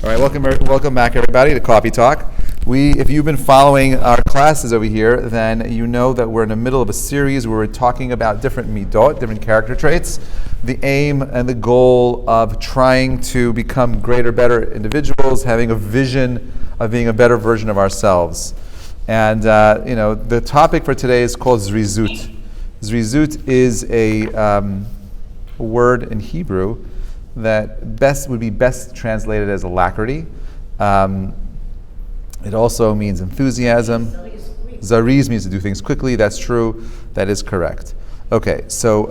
All right, welcome back, everybody, to Coffee Talk. If you've been following our classes over here, then you know that we're in the middle of a series where we're talking about different midot, different character traits, the aim and the goal of trying to become greater, better individuals, having a vision of being a better version of ourselves. And the topic for today is called zrizut. Zrizut is a word in Hebrew that would be best translated as alacrity. It also means enthusiasm. Zariz means to do things quickly. That's true. That is correct. Okay, so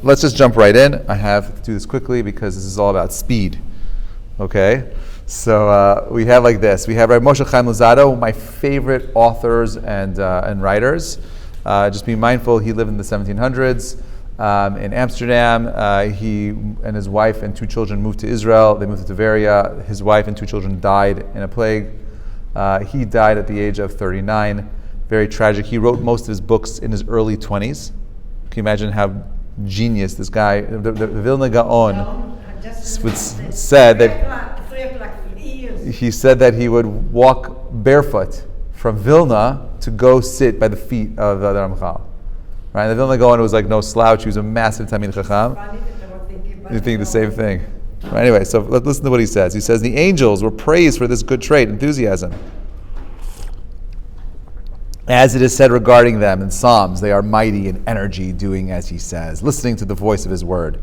let's just jump right in. I have to do this quickly because this is all about speed. Okay, so we have like this. We have Rav Moshe Chaim Luzzatto, one of my favorite authors and writers. Just be mindful, he lived in the 1700s. In Amsterdam, he and his wife and two children moved to Israel. They moved to Tveria. His wife and two children died in a plague. He died at the age of 39. Very tragic. He wrote most of his books in his early 20s. Can you imagine how genius this guy, the Vilna Gaon, said that he would walk barefoot from Vilna to go sit by the feet of the Ramchal. Right, the Vilna Gaon was like no slouch. He was a massive Talmid Chacham. You think the same thing. Right, anyway, so let's listen to what he says. He says, the angels were praised for this good trait, enthusiasm. As it is said regarding them in Psalms, they are mighty in energy, doing as he says, listening to the voice of his word.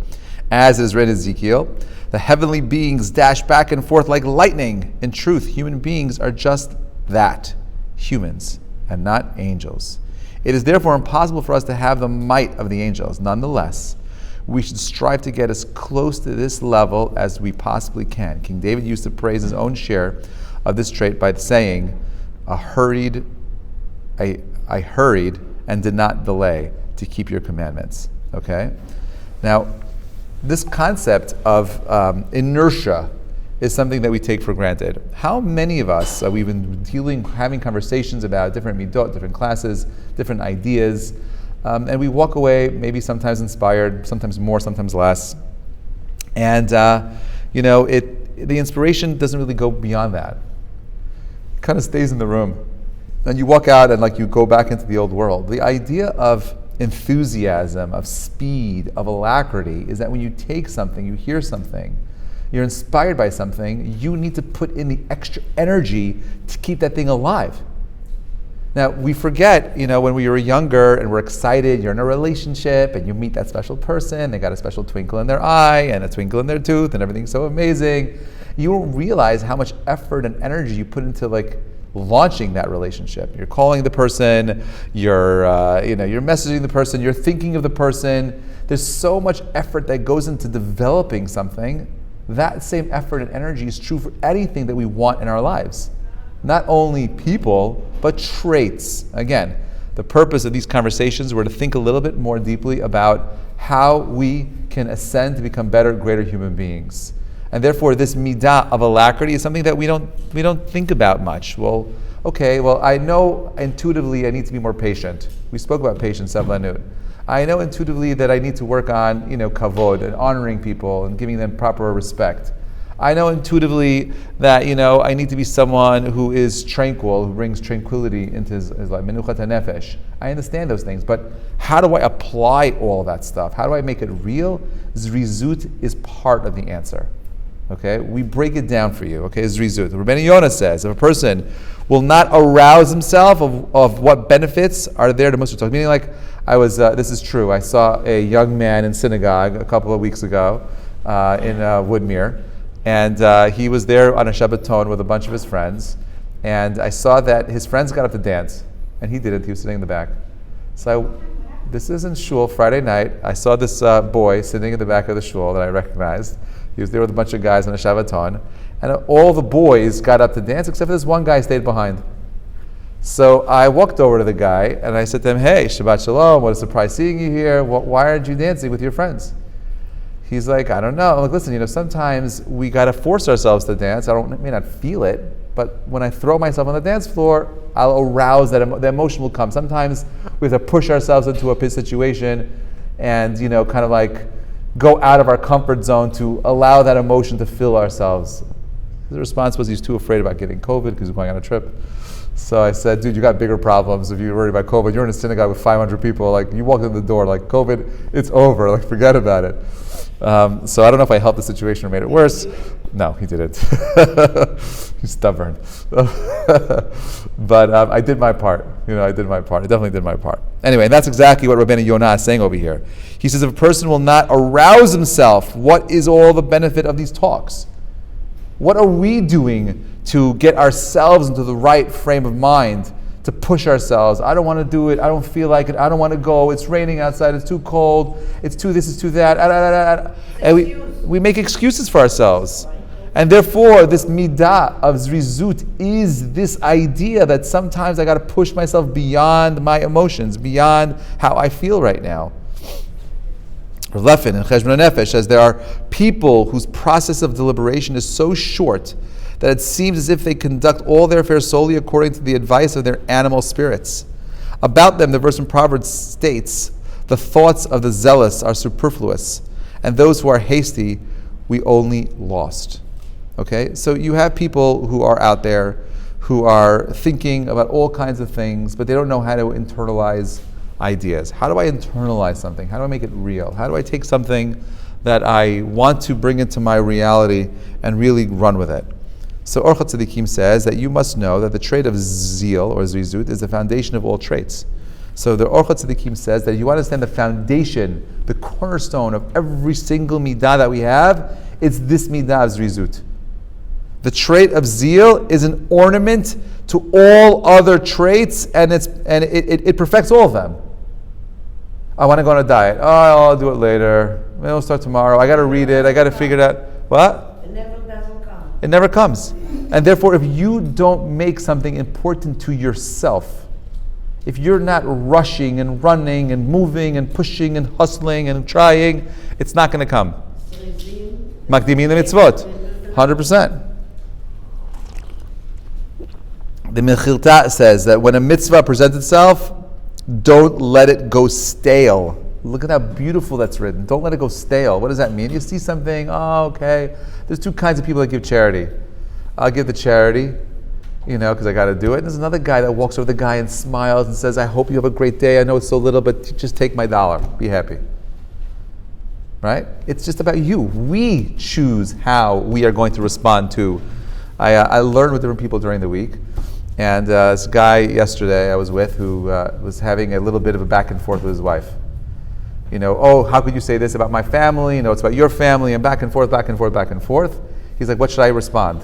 As it is written in Ezekiel, the heavenly beings dash back and forth like lightning. In truth, human beings are just that, humans, and not angels. It is therefore impossible for us to have the might of the angels. Nonetheless, we should strive to get as close to this level as we possibly can. King David used to praise his own share of this trait by saying, I hurried and did not delay to keep your commandments. Okay? Now, this concept of inertia is something that we take for granted. How many of us, we've been having conversations about different midot, different classes, different ideas, and we walk away maybe sometimes inspired, sometimes more, sometimes less. And the inspiration doesn't really go beyond that. It kind of stays in the room. And you walk out and you go back into the old world. The idea of enthusiasm, of speed, of alacrity is that when you take something, you hear something, you're inspired by something, you need to put in the extra energy to keep that thing alive. Now, we forget, when we were younger and we're excited, you're in a relationship and you meet that special person, they got a special twinkle in their eye and a twinkle in their tooth and everything's so amazing. You don't realize how much effort and energy you put into launching that relationship. You're calling the person, you're messaging the person, you're thinking of the person. There's so much effort that goes into developing something. That same effort and energy is true for anything that we want in our lives. Not only people, but traits. Again, the purpose of these conversations were to think a little bit more deeply about how we can ascend to become better, greater human beings. And therefore, this midah of alacrity is something that we don't think about much. I know intuitively I need to be more patient. We spoke about patience, Savlanut. I know intuitively that I need to work on, kavod, and honoring people and giving them proper respect. I know intuitively that, I need to be someone who is tranquil, who brings tranquility into his life, menuchat hanefesh. I understand those things, but how do I apply all of that stuff? How do I make it real? Zrizut is part of the answer. Okay, we break it down for you. Okay, zrizut. Rabbeinu Yonah says, if a person will not arouse himself of what benefits are there to Musar Torah, meaning this is true. I saw a young man in synagogue a couple of weeks ago in Woodmere, and he was there on a Shabbaton with a bunch of his friends, and I saw that his friends got up to dance, and he didn't. He was sitting in the back. So this isn't shul Friday night. I saw this boy sitting in the back of the shul that I recognized. He was there with a bunch of guys on a Shabbaton, and all the boys got up to dance except for this one guy stayed behind. So I walked over to the guy and I said to him, "Hey, Shabbat Shalom, what a surprise seeing you here. Why aren't you dancing with your friends?" He's like, "I don't know." I'm like, "Listen, sometimes we got to force ourselves to dance. I may not feel it, but when I throw myself on the dance floor, I'll arouse the emotion will come. Sometimes we have to push ourselves into a situation and, kind of go out of our comfort zone to allow that emotion to fill ourselves." His response was he's too afraid about getting COVID because he's going on a trip. So I said, dude, you got bigger problems if you're worried about COVID. You're in a synagogue with 500 people. Like, you walk in the door, like, COVID, it's over. Like, forget about it. So I don't know if I helped the situation or made it worse. No, he didn't. He's stubborn. But I did my part. I did my part. I definitely did my part. Anyway, and that's exactly what Rabbeinu Yonah is saying over here. He says, if a person will not arouse himself, what is all the benefit of these talks? What are we doing to get ourselves into the right frame of mind, to push ourselves? I don't want to do it. I don't feel like it. I don't want to go. It's raining outside. It's too cold. It's too this. It's too that. And we make excuses for ourselves. And therefore, this midah of zrizut is this idea that sometimes I got to push myself beyond my emotions, beyond how I feel right now. Rav Lefin in Cheshbon HaNefesh says there are people whose process of deliberation is so short that it seems as if they conduct all their affairs solely according to the advice of their animal spirits. About them, the verse in Proverbs states, the thoughts of the zealous are superfluous, and those who are hasty we only lost. Okay, so you have people who are out there who are thinking about all kinds of things, but they don't know how to internalize ideas. How do I internalize something? How do I make it real? How do I take something that I want to bring into my reality and really run with it? So Orchot Tzadikim says that you must know that the trait of zeal or zrizut is the foundation of all traits. So the Orchot Tzadikim says that you understand the foundation, the cornerstone of every single midah that we have, it's this midah of zrizut. The trait of zeal is an ornament to all other traits, and it perfects all of them. I want to go on a diet. Oh, I'll do it later. Maybe I'll start tomorrow. I got to read it. I got to figure it out. What? It never doesn't come. It never comes. And therefore, if you don't make something important to yourself, if you're not rushing and running and moving and pushing and hustling and trying, it's not going to come. Makdimin mitzvot, 100%. The Mechilta says that when a mitzvah presents itself, don't let it go stale. Look at how beautiful that's written. Don't let it go stale. What does that mean? You see something, oh, okay. There's two kinds of people that give charity. I'll give the charity, because I got to do it. And there's another guy that walks over the guy and smiles and says, I hope you have a great day. I know it's so little, but just take my dollar. Be happy. Right? It's just about you. We choose how we are going to respond to. I learned with different people during the week. And this guy yesterday I was with who was having a little bit of a back and forth with his wife. Oh, how could you say this about my family? It's about your family, and back and forth, back and forth, back and forth. He's like, what should I respond?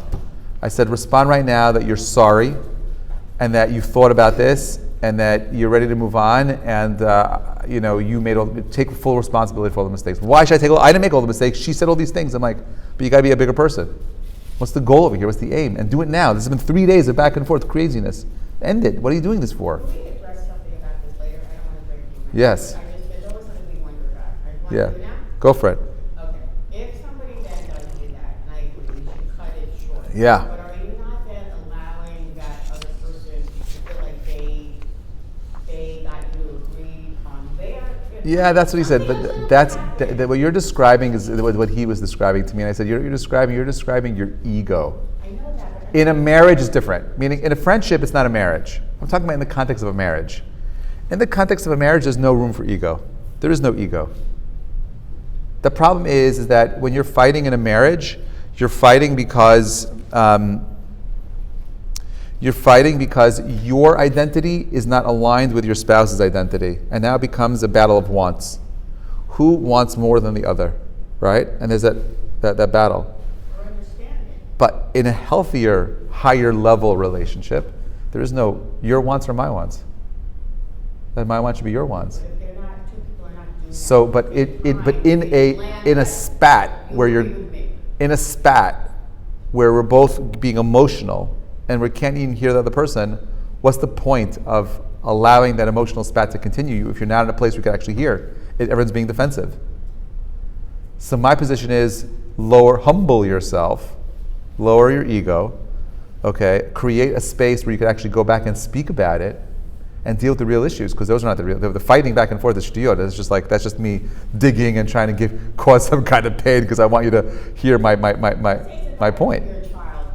I said, respond right now that you're sorry and that you've thought about this and that you're ready to move on, and you take full responsibility for all the mistakes. Why should I take I didn't make all the mistakes. She said all these things. I'm like, but you got to be a bigger person. What's the goal over here? What's the aim? And do it now. This has been 3 days of back and forth craziness. End it. What are you doing this for? Can we address something about this later? I don't want to break your mind. Yes. It's always something we wonder about. Want Yeah. to do it now? Go for it. Okay. If somebody then does do that, and I agree, we should cut it short. Yeah. But are you not then allowing that other person to feel like they got you to agree on their? Yeah, that's what he said. But that's what you're describing is what he was describing to me. And I said, you're describing your ego. I know that. In a marriage, it's different. Meaning, in a friendship, it's not a marriage. I'm talking about in the context of a marriage. In the context of a marriage, there's no room for ego. There is no ego. The problem is that when you're fighting in a marriage, you're fighting because your identity is not aligned with your spouse's identity, and now it becomes a battle of wants. Who wants more than the other, right? And there's that battle. But in a healthier, higher level relationship, there is no your wants or my wants. That my wants should be your wants. If they're not, two people are not doing So, that. but in a spat where we're both being emotional and we can't even hear the other person, what's the point of allowing that emotional spat to continue if you're not in a place where you can actually hear? Everyone's being defensive. So my position is humble yourself, lower your ego, okay? Create a space where you can actually go back and speak about it and deal with the real issues, because those are not the real. The fighting back and forth is shtiyot. That's just me digging and trying to cause some kind of pain because I want you to hear my point. Your child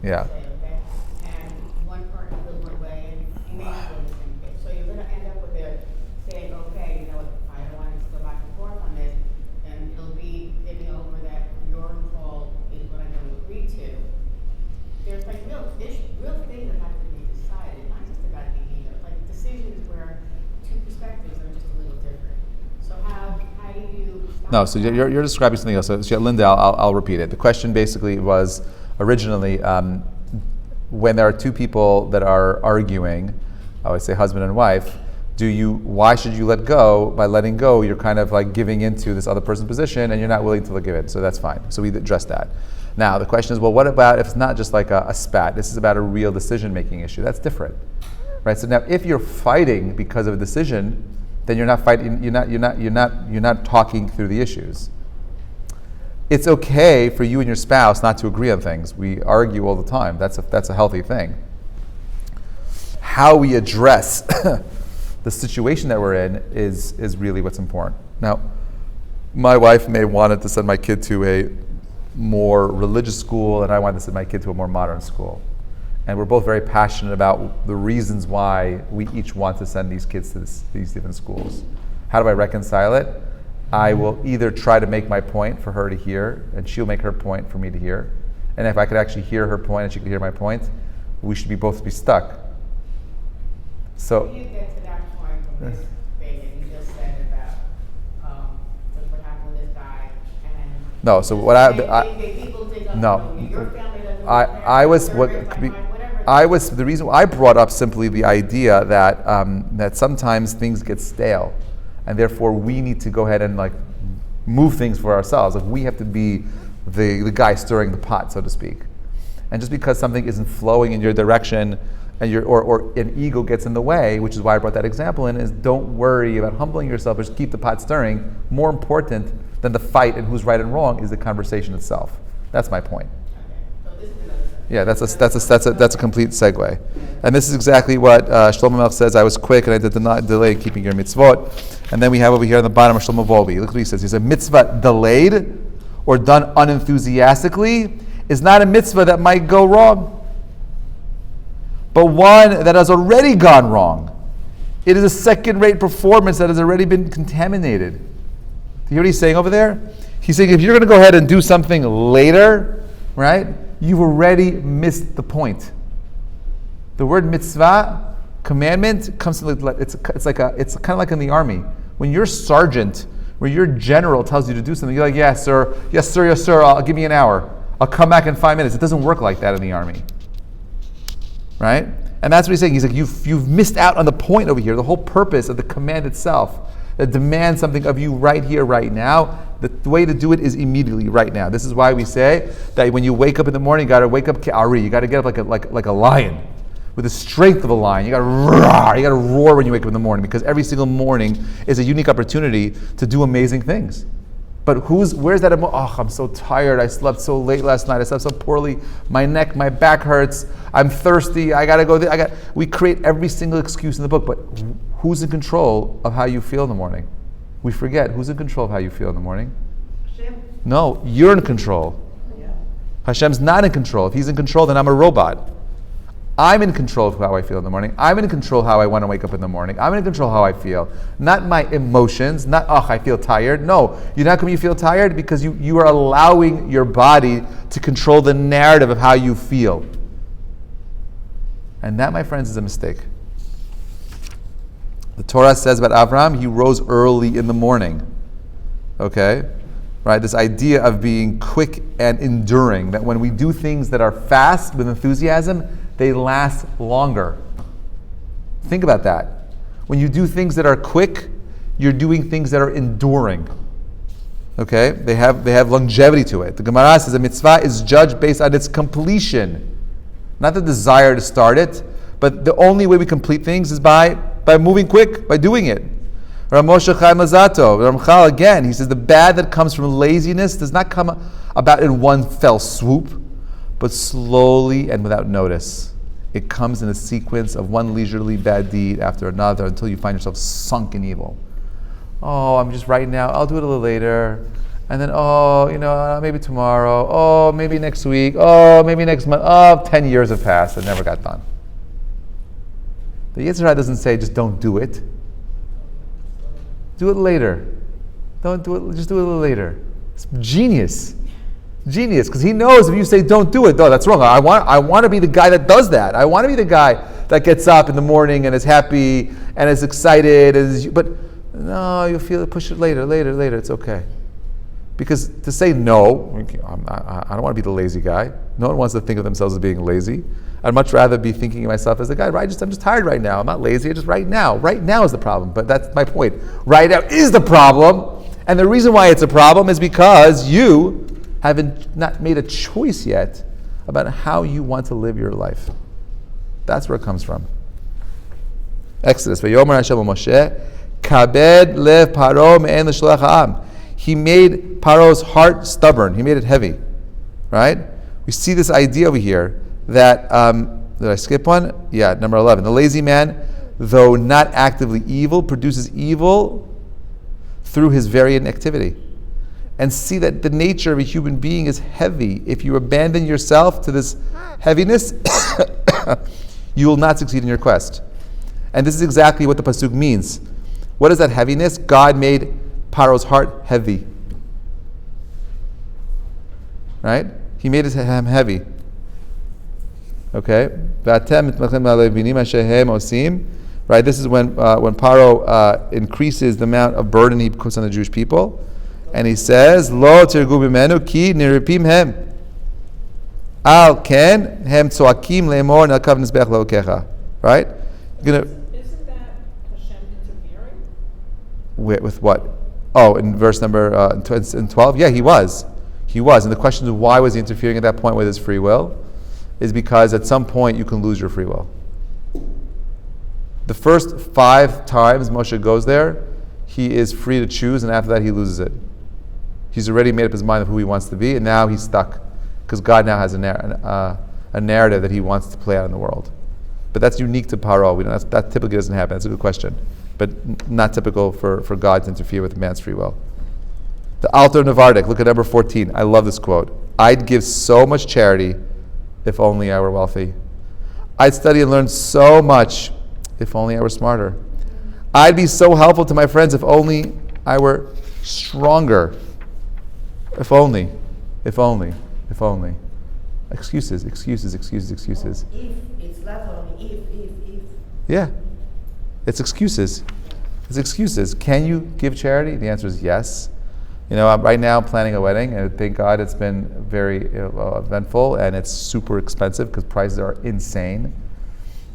Yeah. say, okay? And one partner feels one way, and you may not feel the same way. So you're gonna end up with it saying, okay, you know what, I don't want to go back and forth on this, and it'll be giving over that your call is what I'm gonna agree to. There's like real things that have to be decided, not just about the ego, like decisions where two perspectives are just a little different. So how do you stop No, so that? you're describing something else. So Linda, I'll repeat it. The question basically was originally when there are two people that are arguing, I would say husband and wife, why should you let go? By letting go, you're kind of like giving into this other person's position and you're not willing to give it. So that's fine. So we addressed that. Now the question is, well, what about if it's not just like a spat? This is about a real decision-making issue. That's different, right? So now if you're fighting because of a decision, then you're not fighting. You're not talking through the issues. It's okay for you and your spouse not to agree on things. We argue all the time. That's a healthy thing. How we address the situation that we're in is really what's important. Now, my wife may wanted to send my kid to a more religious school, and I wanted to send my kid to a more modern school. And we're both very passionate about the reasons why we each want to send these kids to these different schools. How do I reconcile it? I will either try to make my point for her to hear, and she'll make her point for me to hear. And if I could actually hear her point and she could hear my point, we should both be stuck. So. How do you get to that point from this thing that you just said about what happened with this guy? And No, so what people think of no. your family doesn't I was your what family, whatever. I was the reason I brought up simply the idea that that sometimes things get stale, and therefore we need to go ahead and like move things for ourselves. Like we have to be the guy stirring the pot, so to speak. And just because something isn't flowing in your direction, and or an ego gets in the way, which is why I brought that example in, is don't worry about humbling yourself, just keep the pot stirring. More important than the fight and who's right and wrong is the conversation itself. That's my point. So this is another thing. Yeah, that's a complete segue, and this is exactly what Shlomo Melech says. I was quick and I did not delay in keeping your mitzvot. And then we have over here on the bottom of Shlomo Volbi. Look what he says. He said, mitzvah delayed or done unenthusiastically is not a mitzvah that might go wrong, but one that has already gone wrong. It is a second-rate performance that has already been contaminated. Do you hear what he's saying over there? He's saying if you're going to go ahead and do something later, right, you've already missed the point. The word mitzvah, commandment, comes to it's kind of like in the army. When your sergeant or your general tells you to do something, you're like, yes, sir, yes, sir, yes, sir. I'll give me an hour. I'll come back in 5 minutes. It doesn't work like that in the army, right? And that's what he's saying. He's like, you've missed out on the point over here. The whole purpose of the command itself that demands something of you right here, right now. The way to do it is immediately, right now. This is why we say that when you wake up in the morning, you got to wake up ke'ari. You got to get up like a lion, with the strength of a lion. You got to roar. You got to roar when you wake up in the morning, because every single morning is a unique opportunity to do amazing things. But where's that? Oh, I'm so tired. I slept so late last night. I slept so poorly. My neck, my back hurts. I'm thirsty. I gotta go. We create every single excuse in the book. But who's in control of how you feel in the morning? We forget who's in control of how you feel in the morning. Hashem. No, you're in control. Yeah. Hashem's not in control. If He's in control, then I'm a robot. I'm in control of how I feel in the morning. I'm in control of how I want to wake up in the morning. I'm in control of how I feel. Not my emotions, not, I feel tired. No, you know how come you feel tired? Because you are allowing your body to control the narrative of how you feel. And that, my friends, is a mistake. The Torah says about Avraham, he rose early in the morning. Okay? Right? This idea of being quick and enduring, that when we do things that are fast with enthusiasm, they last longer. Think about that. When you do things that are quick, you're doing things that are enduring. Okay? They have longevity to it. The Gemara says a mitzvah is judged based on its completion. Not the desire to start it, but the only way we complete things is by moving quick, by doing it. Rav Moshe Chaim Lazato, Ramchal again, he says the bad that comes from laziness does not come about in one fell swoop, but slowly and without notice. It comes in a sequence of one leisurely bad deed after another until you find yourself sunk in evil. Oh, I'm just right now, I'll do it a little later. And then, maybe tomorrow. Oh, maybe next week. Oh, maybe next month. Oh, 10 years have passed. It never got done. The Yetzer Hara doesn't say just don't do it. Do it later. Don't do it. Just do it a little later. It's genius, because he knows if you say don't do it, no, that's wrong. I want to be the guy that does that. I want to be the guy that gets up in the morning and is happy and is excited. But no, you'll feel it. Push it later. It's okay. Because to say no, I don't want to be the lazy guy. No one wants to think of themselves as being lazy. I'd much rather be thinking of myself as the guy, I'm just tired right now. I'm not lazy, just right now. Right now is the problem. But that's my point. Right now is the problem. And the reason why it's a problem is because you haven't not made a choice yet about how you want to live your life. That's where it comes from. Exodus. Vayomer Hashem Moshe, Kabed lev Paro me'en l'sholach ha'am. He made Paro's heart stubborn. He made it heavy. Right? We see this idea over here that, did I skip one? Yeah, number 11. The lazy man, though not actively evil, produces evil through his very inactivity. And see that the nature of a human being is heavy. If you abandon yourself to this heaviness, you will not succeed in your quest. And this is exactly what the pasuk means. What is that heaviness? God made Paro's heart heavy. Right? He made him heavy. Okay? Right? This is when Paro increases the amount of burden he puts on the Jewish people. And he says, Lo tirgu bimenu ki niripim hem. Al ken hem tzoakim le'emor na'kav nizbech lo'kecha. Right? Isn't that Hashem interfering? With what? Oh, in verse number in 12? Yeah, he was. And the question is, why was he interfering at that point with his free will? Is because at some point you can lose your free will. The first 5 times Moshe goes there, he is free to choose, and after that he loses it. He's already made up his mind of who he wants to be, and now he's stuck, because God now has a narrative that he wants to play out in the world. But that's unique to Paro. That typically doesn't happen. That's a good question. But not typical for God to interfere with man's free will. The Alter Navardik, look at number 14. I love this quote. I'd give so much charity if only I were wealthy. I'd study and learn so much if only I were smarter. I'd be so helpful to my friends if only I were stronger. If only. Excuses. If, it's not only if. Yeah. It's excuses. Can you give charity? The answer is yes. Right now I'm planning a wedding, and thank God it's been very eventful, and it's super expensive because prices are insane.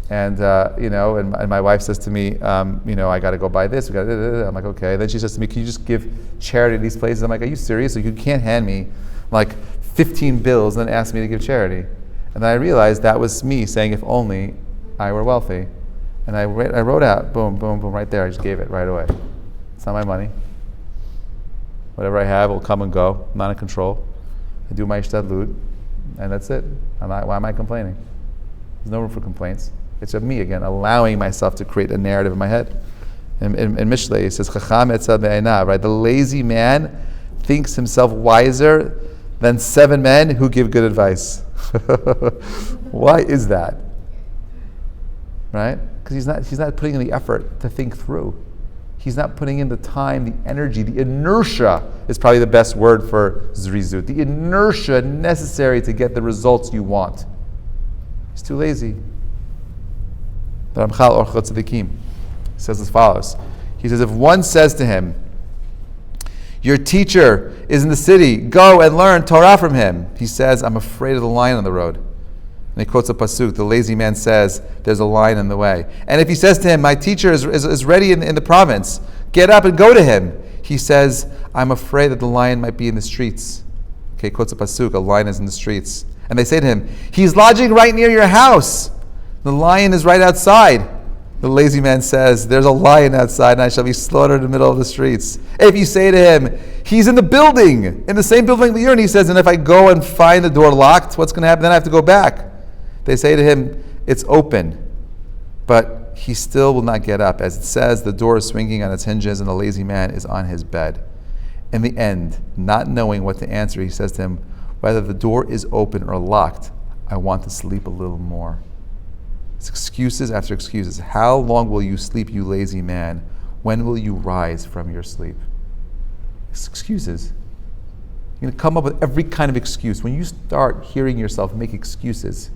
And and my wife says to me, I got to go buy this. I'm like, okay. Then she says to me, can you just give charity to these places? I'm like, are you serious? So you can't hand me like 15 bills and then ask me to give charity. And then I realized that was me saying, if only I were wealthy. And I wrote out, boom, boom, boom, right there. I just gave it right away. It's not my money. Whatever I have will come and go. I'm not in control. I do my ishtadlut, and that's it. Why am I complaining? There's no room for complaints. It's of me again, allowing myself to create a narrative in my head. In Mishlei, it says, "Chacham etzad be'einav." Right, the lazy man thinks himself wiser than 7 men who give good advice. Why is that? Right? Because he's not putting in the effort to think through. He's not putting in the time, the energy, the inertia is probably the best word for zrizut. The inertia necessary to get the results you want. He's too lazy. The Ramchal Orchot Tzadikim says as follows. He says, if one says to him, your teacher is in the city, go and learn Torah from him. He says, I'm afraid of the lion on the road. And he quotes a pasuk, the lazy man says, there's a lion in the way. And if he says to him, my teacher is ready in the province, get up and go to him. He says, I'm afraid that the lion might be in the streets. Okay, quotes a pasuk, a lion is in the streets. And they say to him, he's lodging right near your house. The lion is right outside. The lazy man says, there's a lion outside and I shall be slaughtered in the middle of the streets. If you say to him, he's in the building, in the same building that you're in, he says, and if I go and find the door locked, what's going to happen? Then I have to go back. They say to him, it's open, but he still will not get up. As it says, the door is swinging on its hinges and the lazy man is on his bed. In the end, not knowing what to answer, he says to him, whether the door is open or locked, I want to sleep a little more. It's excuses after excuses. How long will you sleep, you lazy man? When will you rise from your sleep? It's excuses. You're going to come up with every kind of excuse. When you start hearing yourself make excuses,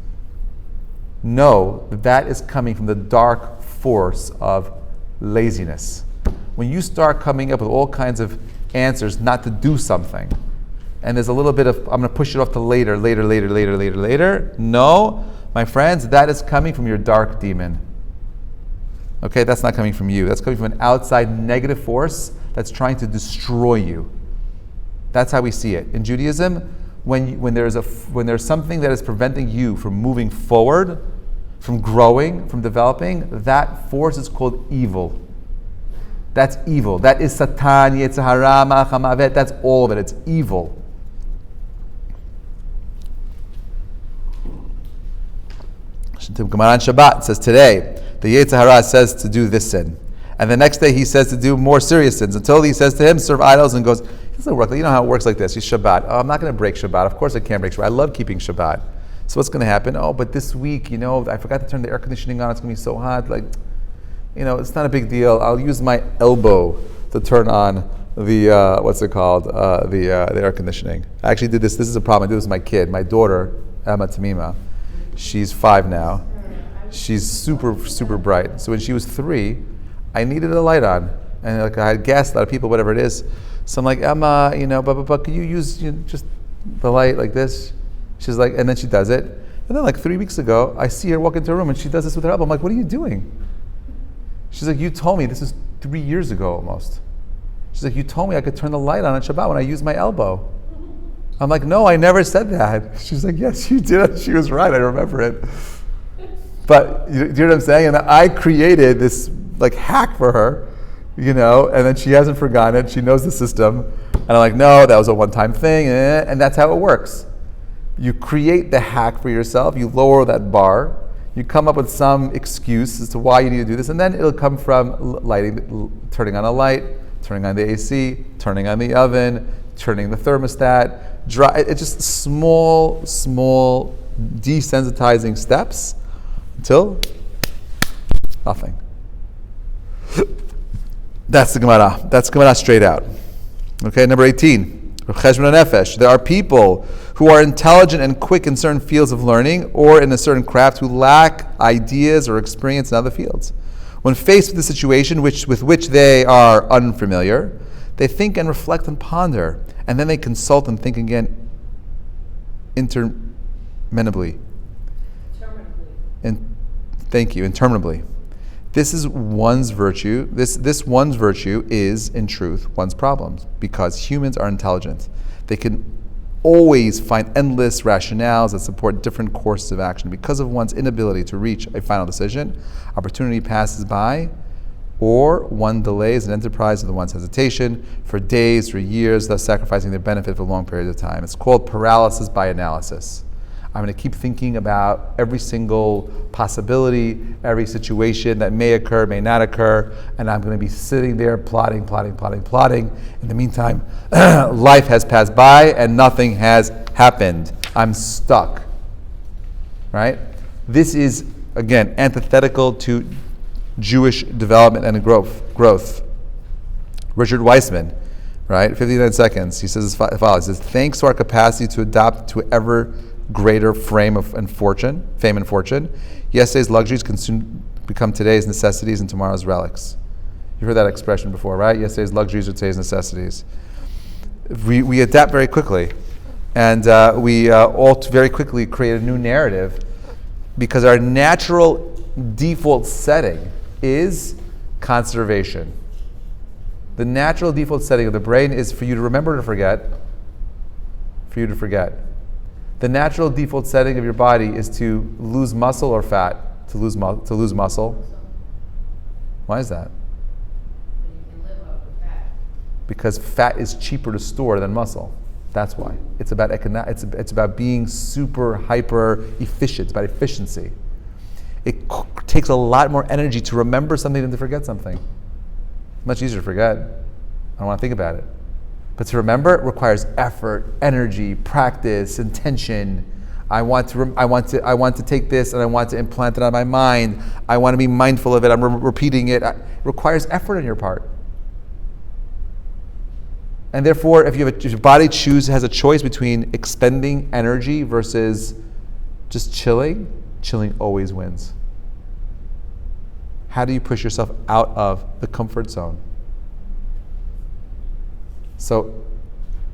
know that that is coming from the dark force of laziness. When you start coming up with all kinds of answers not to do something, and there's a little bit of, I'm going to push it off to later. No, my friends, that is coming from your dark demon. Okay, that's not coming from you. That's coming from an outside negative force that's trying to destroy you. That's how we see it. In Judaism, when there's something that is preventing you from moving forward, from growing, from developing, that force is called evil. That's evil. That is Satan, Yetzer Hara, Malach HaMavet. That's all of it. It's evil. Gemara on Shabbat says today, the Yetzer Hara says to do this sin. And the next day he says to do more serious sins, until he says to him, serve idols, and goes, it doesn't work. You know how it works like this. It's Shabbat. Oh, I'm not going to break Shabbat. Of course I can't break Shabbat. I love keeping Shabbat. So what's going to happen? Oh, but this week, I forgot to turn the air conditioning on. It's going to be so hot. It's not a big deal. I'll use my elbow to turn on the, the air conditioning. I actually did this. This is a problem. I did this with my kid. My daughter, Emma Tamima. She's 5 now. She's super, super bright. So when she was 3, I needed a light on. And I had guests, a lot of people, whatever it is. So I'm like, Emma, but can you use just the light like this? She's like, and then she does it. And then 3 weeks ago, I see her walk into a room and she does this with her elbow. I'm like, what are you doing? She's like, you told me, this is 3 years ago almost. She's like, you told me I could turn the light on Shabbat when I use my elbow. I'm like, no, I never said that. She's like, yes, you did. She was right, I remember it. But do you know what I'm saying? And I created this hack for her, and then she hasn't forgotten it. She knows the system. And I'm like, no, that was a one-time thing. And that's how it works. You create the hack for yourself. You lower that bar. You come up with some excuse as to why you need to do this. And then it'll come from turning on a light, turning on the AC, turning on the oven, turning the thermostat. It's just small desensitizing steps until nothing. That's the Gemara. That's Gemara straight out. Okay, number 18. There are people who are intelligent and quick in certain fields of learning or in a certain craft who lack ideas or experience in other fields. When faced with a situation with which they are unfamiliar, they think and reflect and ponder, and then they consult and think again interminably. Interminably. This is one's virtue. This one's virtue is, in truth, one's problems, because humans are intelligent. They can always find endless rationales that support different courses of action. Because of one's inability to reach a final decision, opportunity passes by, or one delays an enterprise with one's hesitation for days or years, thus sacrificing their benefit for a long period of time. It's called paralysis by analysis. I'm going to keep thinking about every single possibility, every situation that may occur, may not occur, and I'm going to be sitting there plotting. In the meantime, life has passed by and nothing has happened. I'm stuck. Right? This is, again, antithetical to Jewish development and growth. Richard Weissman, right? 59 seconds. He says as follows. He says, thanks to our capacity to adapt to ever greater fame and fortune, yesterday's luxuries can soon become today's necessities and tomorrow's relics. You've heard that expression before, right? Yesterday's luxuries are today's necessities. We adapt very quickly, and we all very quickly create a new narrative, because our natural default setting is conservation. The natural default setting of the brain is for you to remember or to forget. The natural default setting of your body is to lose muscle or fat. To lose muscle. Why is that? You can live off of fat. Because fat is cheaper to store than muscle. That's why. It's about it's about being super hyper efficient. It's about efficiency. It takes a lot more energy to remember something than to forget something. It's much easier to forget. I don't want to think about it. But to remember it requires effort, energy, practice, intention. I want to take this and I want to implant it on my mind. I want to be mindful of it. I'm repeating it. It requires effort on your part. And therefore, if your body has a choice between expending energy versus just chilling always wins. How do you push yourself out of the comfort zone? So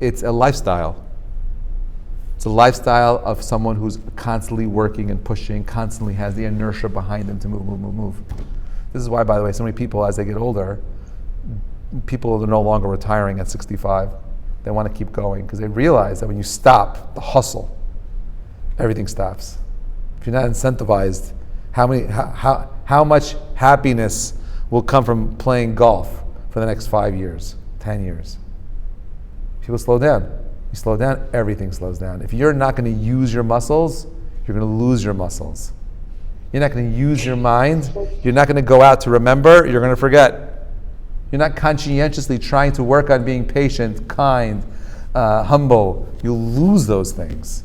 it's a lifestyle. It's a lifestyle of someone who's constantly working and pushing, constantly has the inertia behind them to move. This is why, by the way, so many people, as they get older, people are no longer retiring at 65. They want to keep going because they realize that when you stop the hustle, everything stops. If you're not incentivized, how much happiness will come from playing golf for the next 5 years, 10 years? People slow down. You slow down, everything slows down. If you're not going to use your muscles, you're going to lose your muscles. You're not going to use your mind. You're not going to go out to remember. You're going to forget. You're not conscientiously trying to work on being patient, kind, humble. You'll lose those things.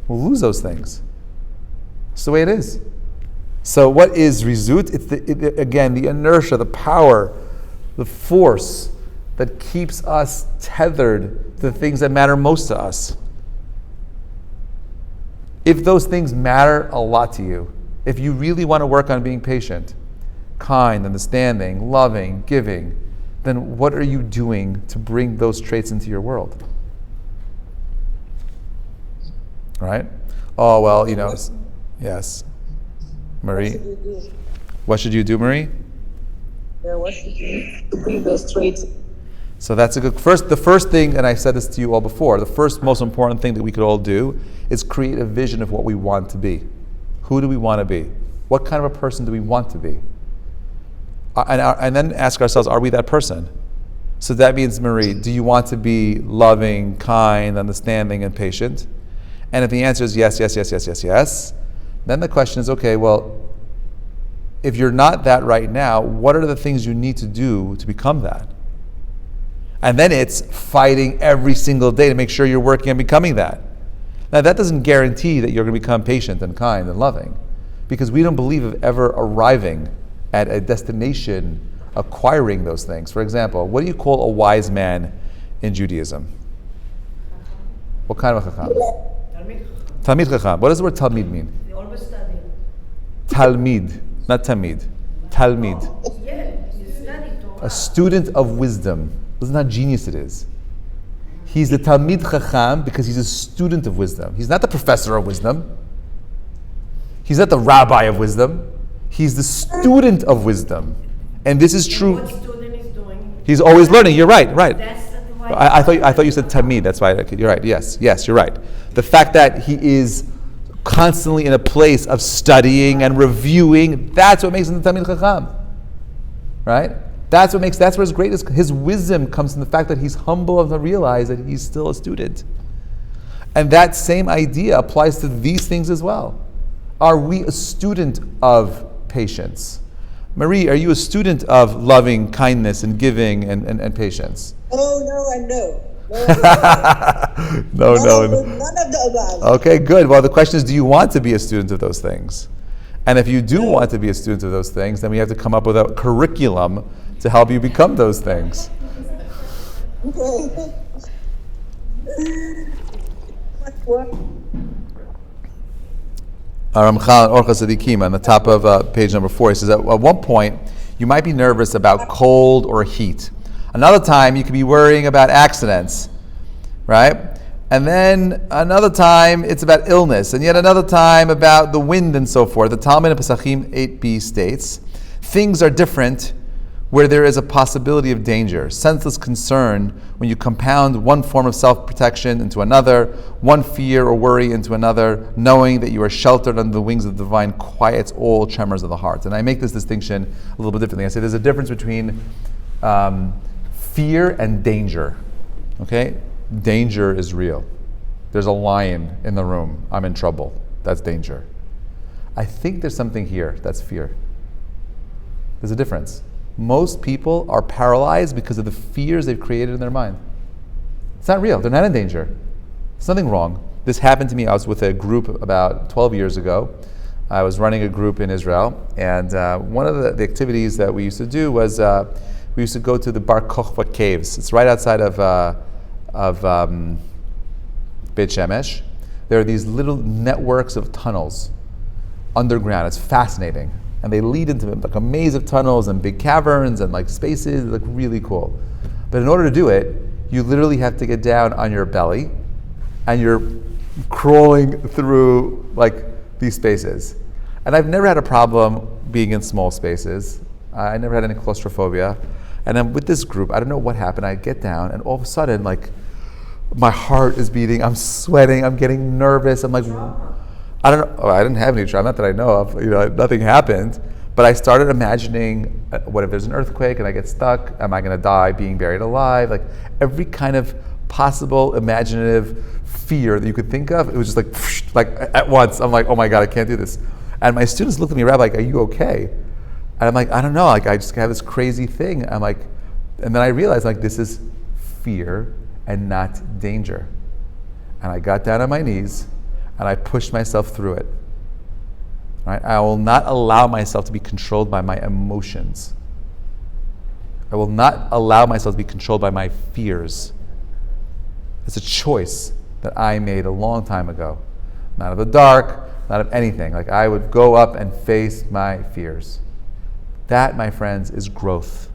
We'll lose those things. It's the way it is. So what is rizut? It's again, the inertia, the power, the force that keeps us tethered to the things that matter most to us. If those things matter a lot to you, if you really want to work on being patient, kind, understanding, loving, giving, then what are you doing to bring those traits into your world? All right? Oh, well, yes. Marie? What should you do, Marie? Yeah, what should you do to bring those traits? So that's a good the first thing, and I said this to you all before, the first most important thing that we could all do is create a vision of what we want to be. Who do we want to be? What kind of a person do we want to be? And then ask ourselves, are we that person? So that means, Marie, do you want to be loving, kind, understanding, and patient? And if the answer is yes, then the question is, okay, well, if you're not that right now, what are the things you need to do to become that? And then it's fighting every single day to make sure you're working on becoming that. Now, that doesn't guarantee that you're going to become patient and kind and loving, because we don't believe of ever arriving at a destination, acquiring those things. For example, what do you call a wise man in Judaism? What kind of a chacham? Talmid chacham. What does the word talmid mean? They always study. Talmid, not tamid. Talmid. Yeah, you study Torah. A student of wisdom. Listen how genius it is. He's the Talmid Chacham because he's a student of wisdom. He's not the professor of wisdom. He's not the rabbi of wisdom. He's the student of wisdom. And this is true. What student is doing? He's always learning. You're right. That's why. I thought you said Talmid. That's why. Okay, you're right. Yes, you're right. The fact that he is constantly in a place of studying and reviewing, that's what makes him the Talmid Chacham. Right? That's where his greatest, his wisdom comes from the fact that he's humble enough to realize that he's still a student. And that same idea applies to these things as well. Are we a student of patience? Marie, are you a student of loving kindness and giving and patience? Oh, no, and no. No. None of the above. Okay, good. Well, the question is, do you want to be a student of those things? And if you do want to be a student of those things, then we have to come up with a curriculum to help you become those things. What? Ramchal Orcha Tzadikim on the top of page number 4, he says at one point you might be nervous about cold or heat. Another time you could be worrying about accidents, right? And then another time it's about illness, and yet another time about the wind and so forth. The Talmud in Pesachim 8b states, things are different where there is a possibility of danger, senseless concern when you compound one form of self-protection into another, one fear or worry into another, knowing that you are sheltered under the wings of the divine quiets all tremors of the heart. And I make this distinction a little bit differently. I say there's a difference between fear and danger. Okay? Danger is real. There's a lion in the room. I'm in trouble. That's danger. I think there's something here that's fear. There's a difference. Most people are paralyzed because of the fears they've created in their mind. It's not real. They're not in danger. There's nothing wrong. This happened to me. I was with a group about 12 years ago. I was running a group in Israel, and one of the activities that we used to do was we used to go to the Bar Kokhba caves. It's right outside of Beit Shemesh. There are these little networks of tunnels underground. It's fascinating, and they lead into like a maze of tunnels and big caverns and like spaces. They look really cool. But in order to do it, you literally have to get down on your belly, and you're crawling through like these spaces. And I've never had a problem being in small spaces. I never had any claustrophobia. And I'm with this group. I don't know what happened. I get down, and all of a sudden, like, my heart is beating. I'm sweating. I'm getting nervous. I'm like, I don't know. Oh, I didn't have any trauma, not that I know of. Nothing happened. But I started imagining, what if there's an earthquake and I get stuck? Am I going to die being buried alive? Like every kind of possible imaginative fear that you could think of, it was just like at once. I'm like, oh my God, I can't do this. And my students looked at me, Rabbi, like, are you okay? And I'm like, I don't know. Like I just have this crazy thing. I'm like, and then I realized like this is fear and not danger. And I got down on my knees and I pushed myself through it. Right? I will not allow myself to be controlled by my emotions. I will not allow myself to be controlled by my fears. It's a choice that I made a long time ago. Not of the dark, not of anything. Like I would go up and face my fears. That, my friends, is growth.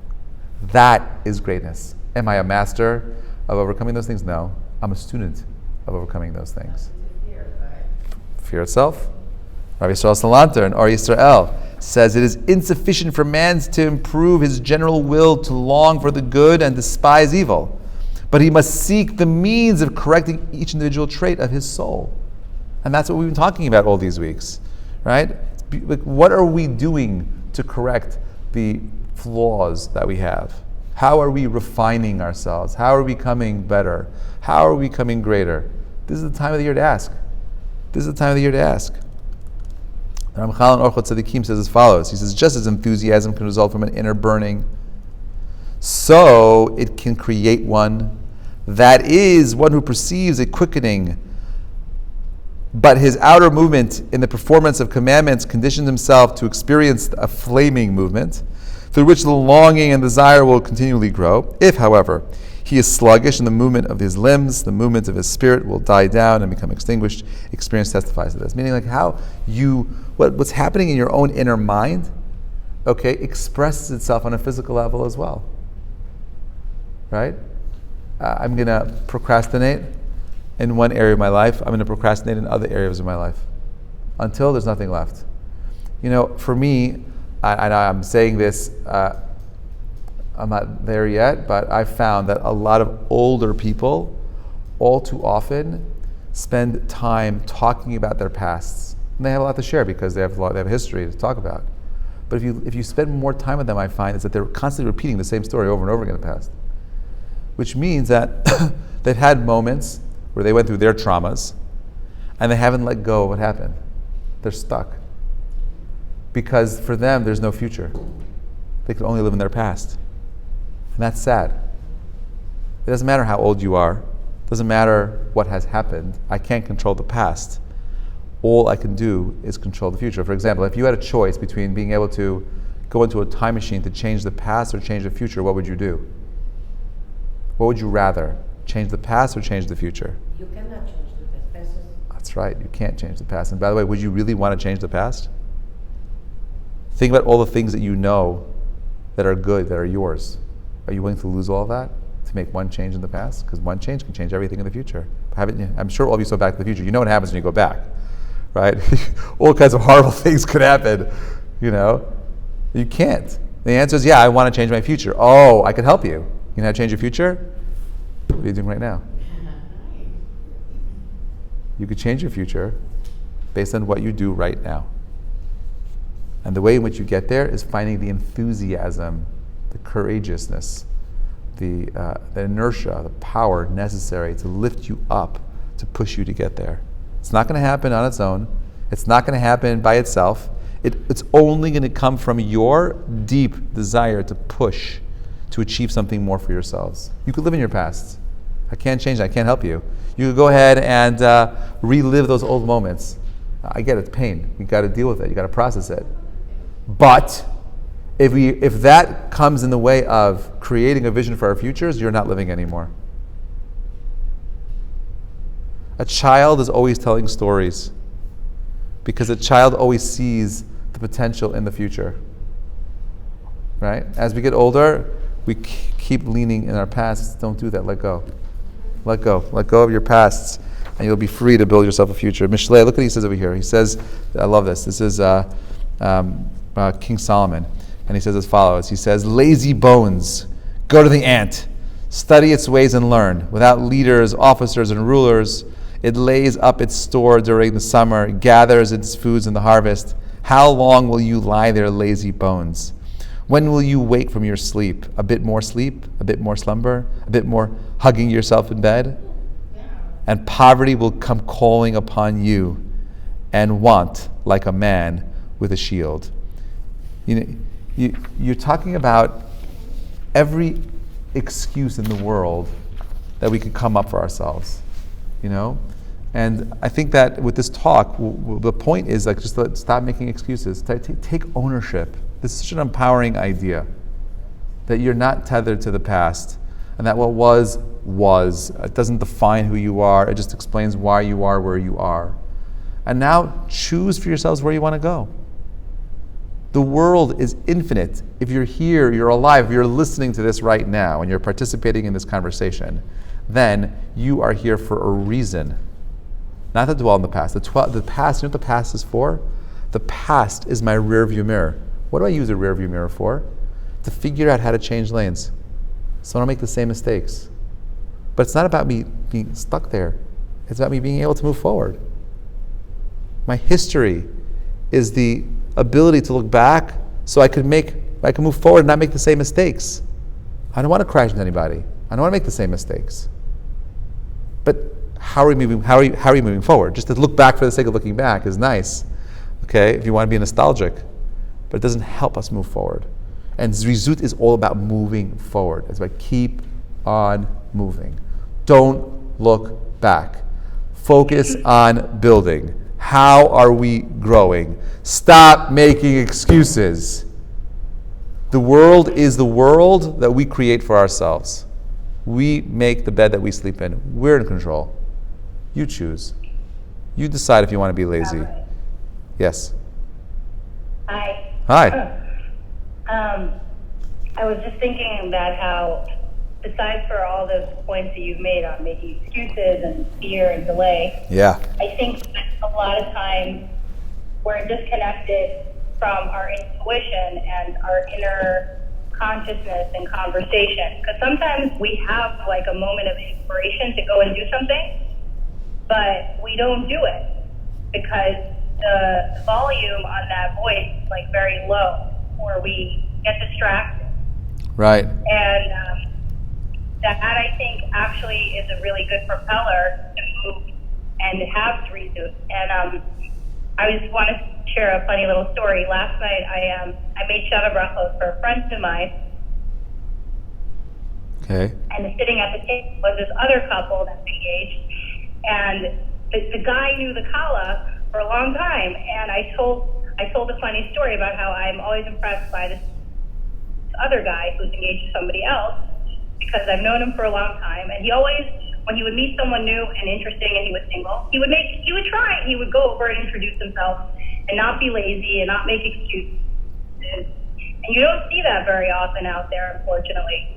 That is greatness. Am I a master of overcoming those things? No. I'm a student of overcoming those things. Fear itself? Rabbi Yisrael Salanter in Or Yisrael says it is insufficient for man to improve his general will to long for the good and despise evil, but he must seek the means of correcting each individual trait of his soul. And that's what we've been talking about all these weeks, right? Like, what are we doing to correct the flaws that we have? How are we refining ourselves? How are we becoming better? How are we becoming greater? This is the time of the year to ask. This is the time of the year to ask. Ramchal in Orchot Tzadikim says as follows. He says, just as enthusiasm can result from an inner burning, so it can create one. That is, one who perceives a quickening, but his outer movement in the performance of commandments conditions himself to experience a flaming movement, through which the longing and desire will continually grow. If, however, he is sluggish in the movement of his limbs, the movement of his spirit will die down and become extinguished. Experience testifies to this. Meaning like how what's happening in your own inner mind, okay, expresses itself on a physical level as well. Right? I'm going to procrastinate in one area of my life. I'm going to procrastinate in other areas of my life until there's nothing left. For me, I'm saying this, I'm not there yet, but I've found that a lot of older people all too often spend time talking about their pasts. And they have a lot to share because they have a history to talk about. But if you spend more time with them, I find is that they're constantly repeating the same story over and over again in the past. Which means that they've had moments where they went through their traumas and they haven't let go of what happened. They're stuck. Because for them, there's no future. They can only live in their past. And that's sad. It doesn't matter how old you are. It doesn't matter what has happened. I can't control the past. All I can do is control the future. For example, if you had a choice between being able to go into a time machine to change the past or change the future, what would you do? What would you rather? Change the past or change the future? You cannot change the past. That's right, you can't change the past. And by the way, would you really want to change the past? Think about all the things that you know that are good, that are yours. Are you willing to lose all of that to make one change in the past? Because one change can change everything in the future. I'm sure all of you saw Back to the Future. You know what happens when you go back, right? All kinds of horrible things could happen, You can't. The answer is, I want to change my future. Oh, I can help you. You know how to change your future? What are you doing right now? You could change your future based on what you do right now. And the way in which you get there is finding the enthusiasm, the courageousness, the inertia, the power necessary to lift you up, to push you to get there. It's not going to happen on its own. It's not going to happen by itself. It's only going to come from your deep desire to push to achieve something more for yourselves. You could live in your past. I can't change that. I can't help you. You could go ahead and relive those old moments. I get it, it's pain. You got to deal with it. You got to process it. But if that comes in the way of creating a vision for our futures, you're not living anymore. A child is always telling stories because a child always sees the potential in the future. Right? As we get older, we keep leaning in our pasts. Don't do that. Let go. Let go. Let go of your pasts, and you'll be free to build yourself a future. Mishlei, look what he says over here. He says, I love this. This is King Solomon. And he says as follows. He says, lazy bones, go to the ant. Study its ways and learn. Without leaders, officers, and rulers, it lays up its store during the summer, gathers its foods in the harvest. How long will you lie there, lazy bones? When will you wake from your sleep? A bit more sleep, a bit more slumber, a bit more hugging yourself in bed? And poverty will come calling upon you, and want like a man with a shield. You're talking about every excuse in the world that we could come up for ourselves, And I think that with this talk, the point is just stop making excuses. Take ownership. This is such an empowering idea that you're not tethered to the past, and that what was. It doesn't define who you are. It just explains why you are where you are. And now choose for yourselves where you want to go. The world is infinite. If you're here, you're alive, if you're listening to this right now and you're participating in this conversation, then you are here for a reason. Not to dwell in the past. The past, you know what the past is for? The past is my rear view mirror. What do I use a rear view mirror for? To figure out how to change lanes so I don't make the same mistakes. But it's not about me being stuck there. It's about me being able to move forward. My history is the ability to look back so I can move forward and not make the same mistakes. I don't want to crash into anybody. I don't want to make the same mistakes. But how are we moving forward? Just to look back for the sake of looking back is nice, okay, if you want to be nostalgic. But it doesn't help us move forward. And Zrizut is all about moving forward. It's about keep on moving. Don't look back. Focus on building. How are we growing? Stop making excuses. The world is the world that we create for ourselves. We make the bed that we sleep in. We're in control. You choose. You decide if you want to be lazy. Yes. Hi. Hi. I was just thinking about how, besides for all those points that you've made on making excuses and fear and delay, Yeah. I think a lot of times we're disconnected from our intuition and our inner consciousness and conversation. Because sometimes we have like a moment of inspiration to go and do something, but we don't do it because the volume on that voice is like very low, or we get distracted. Right. And that I think actually is a really good propeller to move and have Zrizut. And I just want to share a funny little story. Last night I made Shava Brachos for a friend of mine. Okay. And sitting at the table was this other couple that's engaged. And the guy knew the Kala for a long time. And I told a funny story about how I'm always impressed by this other guy who's engaged to somebody else, because I've known him for a long time, and he always, when he would meet someone new and interesting and he was single, he would go over and introduce himself and not be lazy and not make excuses. And you don't see that very often out there, unfortunately.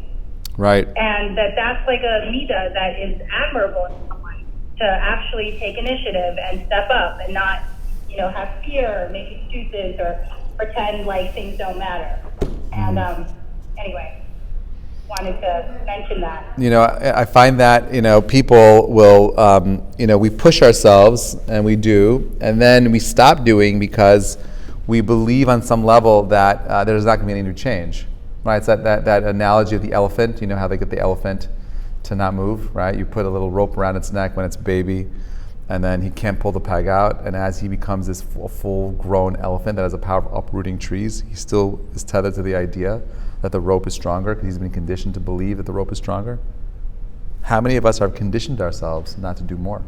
Right. And that's like a midah that is admirable in someone, to actually take initiative and step up and not, have fear or make excuses or pretend like things don't matter. And anyway, wanted to mention that. I find that, people will, we push ourselves, and we do, and then we stop doing because we believe on some level that there's not going to be any new change. Right? It's that analogy of the elephant. You know how they get the elephant to not move, right? You put a little rope around its neck when it's a baby, and then he can't pull the peg out. And as he becomes this full-grown elephant that has a power of uprooting trees, he still is tethered to the idea that the rope is stronger because he's been conditioned to believe that the rope is stronger. How many of us have conditioned ourselves not to do more?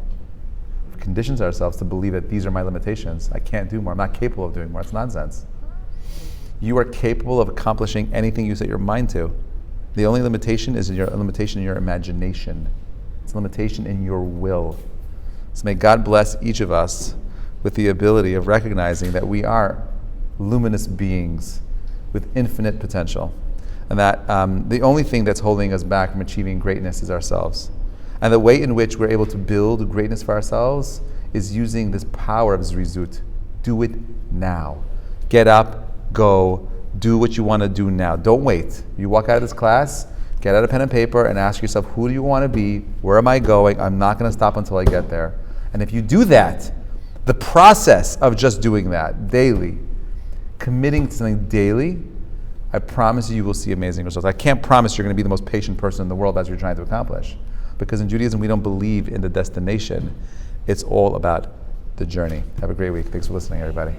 We've conditioned ourselves to believe that these are my limitations. I can't do more. I'm not capable of doing more. It's nonsense. You are capable of accomplishing anything you set your mind to. The only limitation is a limitation in your imagination. It's a limitation in your will. So may God bless each of us with the ability of recognizing that we are luminous beings with infinite potential. And that the only thing that's holding us back from achieving greatness is ourselves. And the way in which we're able to build greatness for ourselves is using this power of Zrizut. Do it now. Get up, go, do what you want to do now. Don't wait. You walk out of this class, get out a pen and paper and ask yourself, who do you want to be? Where am I going? I'm not going to stop until I get there. And if you do that, the process of just doing that daily, committing to something daily, I promise you will see amazing results. I can't promise you're going to be the most patient person in the world as you're trying to accomplish. Because in Judaism, we don't believe in the destination. It's all about the journey. Have a great week. Thanks for listening, everybody.